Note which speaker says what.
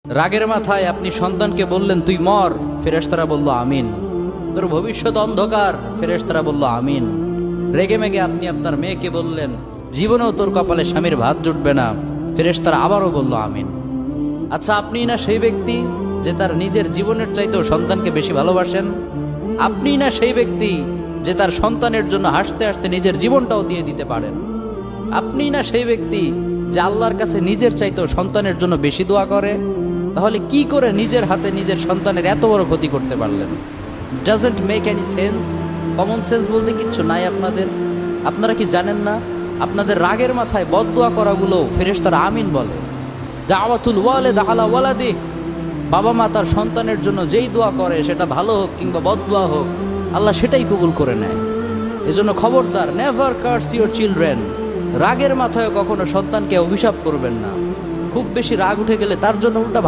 Speaker 1: রাগের মাথায় আপনি সন্তানকে বললেন তুই মর, ফেরেশতারা বলল আমিন। তোর ভবিষ্যৎ অন্ধকার, ফেরেশতারা বলল আমিন। রেগে মেগে আপনি আপনার মেয়েকে বললেন জীবনেও তোর কপালে স্বামীর ভাত জুটবে না, ফেরেশতারা আবারও বলল আমিন। আচ্ছা, আপনি না সেই ব্যক্তি যে তার নিজের জীবনের চাইতেও সন্তানকে বেশি ভালোবাসেন? আপনি না সেই ব্যক্তি যে তার সন্তানের জন্য হাসতে হাসতে নিজের জীবনটাও দিয়ে দিতে পারেন? আপনি না সেই ব্যক্তি যে আল্লাহর কাছে নিজের চাইতেও সন্তানের জন্য বেশি দোয়া করে? তাহলে কি করে নিজের হাতে নিজের সন্তানের এত বড় ক্ষতি করতে পারলেন? Doesn't make any sense. Common sense বলতে কিচ্ছু নাই আপনাদের? আপনারা কি জানেন না আপনাদের রাগের মাথায় বদদোয়া করাগুলো ফেরেশতারা আমিন বলে? দাওয়াতুল ওয়ালিদ আলা ওয়ালাদি, বাবা মা তার সন্তানের জন্য যেই দোয়া করে সেটা ভালো হোক কিংবা বদদোয়া হোক, আল্লাহ সেটাই কবুল করে নেয়। এজন্য খবরদার, নেভার কার্স ইউর চিলড্রেন। রাগের মাথায় কখনো সন্তানকে অভিশাপ করবেন না। খুব বেশি রাগ উঠে গেলে তার জন্য উল্টা